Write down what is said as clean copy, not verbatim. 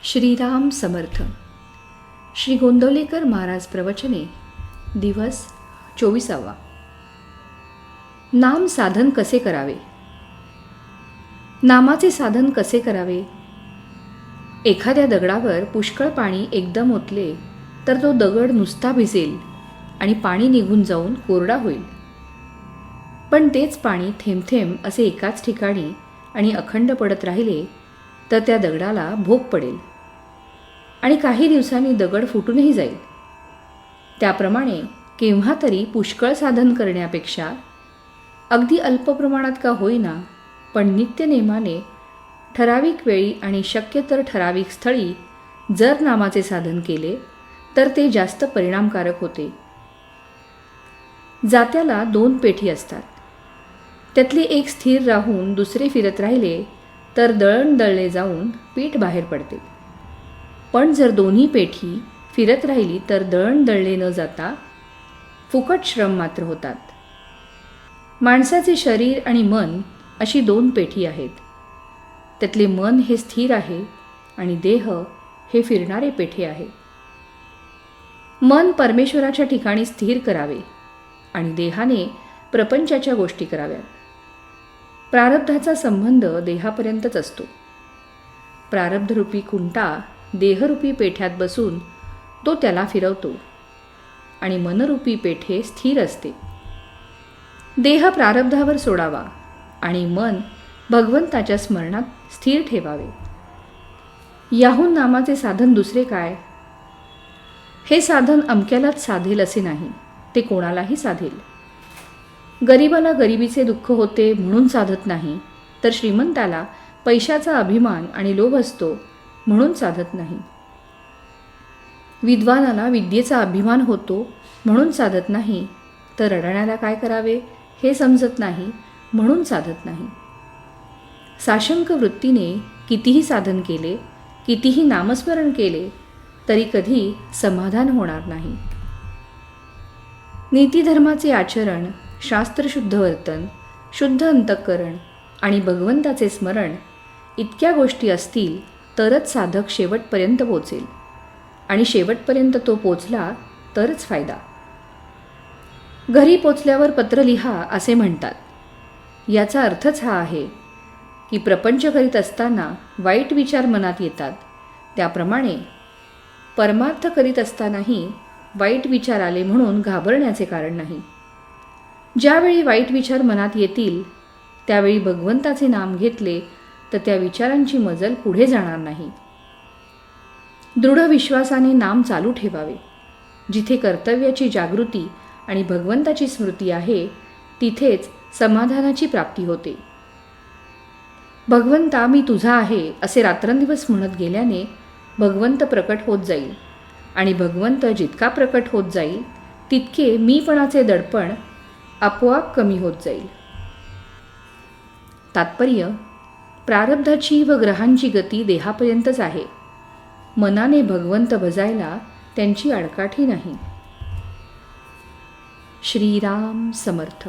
श्रीराम समर्थ. श्री गोंदवलेकर महाराज प्रवचने. दिवस 24. नाम साधन कसे करावे. नामाचे साधन कसे करावे. एखाद्या दगडावर पुष्कळ पाणी एकदम ओतले तर तो दगड नुसता भिजेल आणि पाणी निघून जाऊन कोरडा होईल. पण तेच पाणी थेंब थेंब असे एकाच ठिकाणी आणि अखंड पडत राहिले तर त्या दगडाला भोग पडेल आणि काही दिवसांनी दगड फुटूनही जाईल. त्याप्रमाणे केव्हा तरी पुष्कळ साधन करण्यापेक्षा अगदी अल्प प्रमाणात का होईना पण नित्यनेमाने ठराविक वेळी आणि शक्य तर ठराविक स्थळी जर नामाचे साधन केले तर ते जास्त परिणामकारक होते. जात्याला 2 पेठी असतात. त्यातली एक स्थिर राहून दुसरे फिरत राहिले तर दळण दळले जाऊन पीठ बाहेर पडते. पण जर दोन्ही पेठी फिरत राहिली तर दळण दळले न जाता फुकट श्रम मात्र होतात. माणसाचे शरीर आणि मन अशी 2 पेठी आहेत. त्यातले मन हे स्थिर आहे आणि देह हे फिरणारे पेठे आहे. मन परमेश्वराच्या ठिकाणी स्थिर करावे आणि देहाने प्रपंचाच्या गोष्टी कराव्यात. प्रारब्धाचा संबंध देहापर्यंतच असतो. प्रारब्धरूपी कुंटा देहरूपी पेठ्यात बसून तो त्याला फिरवतो आणि मनरूपी पेठे स्थिर असते. देह प्रारब्धावर सोडावा आणि मन भगवंताच्या स्मरणात स्थिर ठेवावे. याहून नामाचे साधन दुसरे काय. हे साधन अमक्यालाच साधेल असे नाही, ते कोणालाही साधेल. गरिबाला गरिबीचे दुःख होते म्हणून साधत नाही, तर श्रीमंताला पैशाचा अभिमान आणि लोभ असतो म्हणून साधत नाही. विद्वानाला विद्येचा अभिमान होतो म्हणून साधत नाही, तर रडण्याला काय करावे हे समजत नाही म्हणून साधत नाही. साशंक वृत्तीने कितीही साधन केले, कितीही नामस्मरण केले तरी कधी समाधान होणार नाही. नीतिधर्माचे आचरण, शास्त्रशुद्ध वर्तन, शुद्ध अंतःकरण आणि भगवंताचे स्मरण इतक्या गोष्टी असतील तरच साधक शेवटपर्यंत पोचेल आणि शेवटपर्यंत तो पोचला तरच फायदा. घरी पोचल्यावर पत्र लिहा असे म्हणतात. याचा अर्थच हा आहे की प्रपंच करीत असताना वाईट विचार मनात येतात, त्याप्रमाणे परमार्थ करीत असतानाही वाईट विचार आले म्हणून घाबरण्याचे कारण नाही. ज्यावेळी वाईट विचार मनात येतील त्यावेळी भगवंताचे नाम घेतले तर त्या विचारांची मजल पुढे जाणार नाही. दृढ विश्वासाने नाम चालू ठेवावे. जिथे कर्तव्याची जागृती आणि भगवंताची स्मृती आहे तिथेच समाधानाची प्राप्ती होते. भगवंता मी तुझा आहे असे रात्रंदिवस म्हणत गेल्याने भगवंत प्रकट होत जाईल आणि भगवंत जितका प्रकट होत जाईल तितके मीपणाचे दडपण आपोआप कमी होत जाईल. तात्पर्य, प्रारब्धाची व ग्रहांची गती देहापर्यंतच आहे. मनाने भगवंत भजायला त्यांची आडकाठी नाही. श्रीराम समर्थ.